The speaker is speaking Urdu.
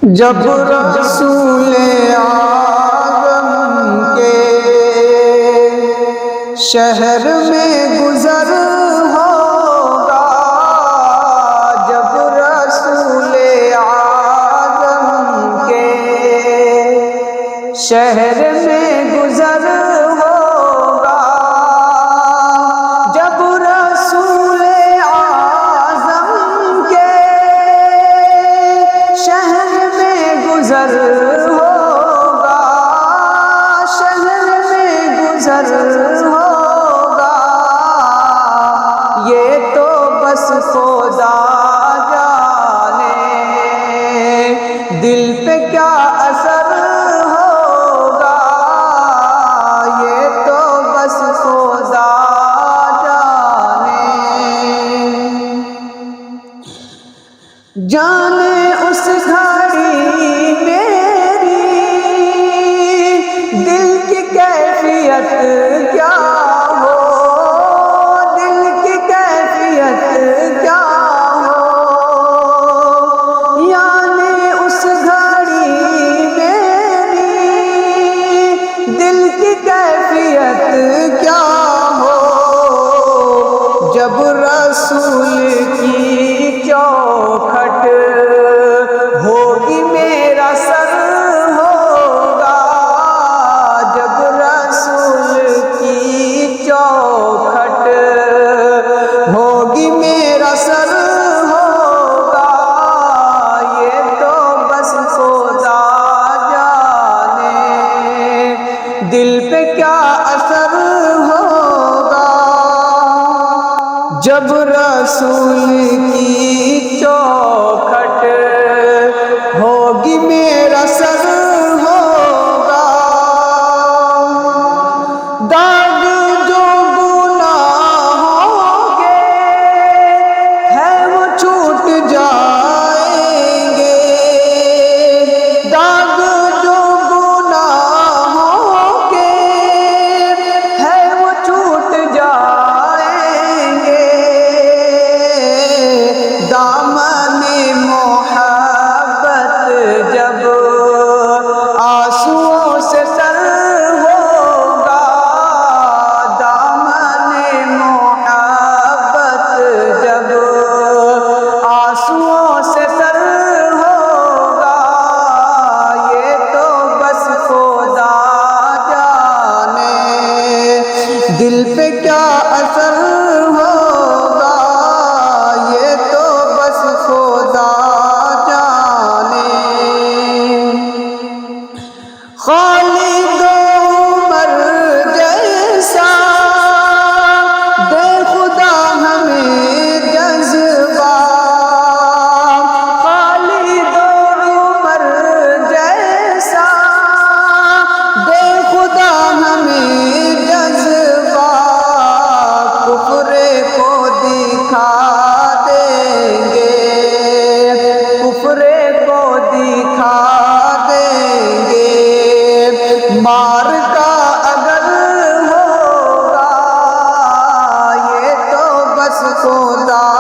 جب رسول اعظم کے شہر میں گزر ہوگا، جب رسول اعظم کے شہر میں گزر ہوگا، جب رسول اعظم کے شہر میں گزر ہوگا، شہر میں گزر ہوگا، یہ تو بس خدا جانے دل پہ کیا اثر ہوگا، یہ تو بس خدا جانے جانے اس گھڑی میری دل کی کیفیت کیا ہو، دل کی کیفیت کیا ہو، یعنی اس گھڑی میری دل کی کیفیت کیا ہو، جب رسول کی چوکھٹ ہوگی میرا سر ہوگا، جب رسول کی چوکھٹ ہوگی میرا سر ہوگا، یہ تو بس خدا جانے دل پہ کیا اثر ہوگا، جب رسول کی چوکھٹ ہوگی میرا سر ہوگا، داغ جو گناہوں کے ہے وہ چھوٹ جائیں گے، داغ جو گناہوں کے ہے وہ چھوٹ جائیں گے، دامن محبت جب آنسوؤں سے تر ہوگا، دامن محبت جب آنسوؤں سے تر ہوگا، یہ تو بس خدا جانے دل پہ کیا اثر ہوگا، یہ تو بس خدا جانے، خالد عمر جیسا دے خدا ہمیں جذبہ، خالد عمر جیسا دے خدا ہمیں جذبہ، کفر کو دکھا دیں گے، کفر کو دکھا دیں گے، مار کا اگر ہوگا، یہ تو بس خدا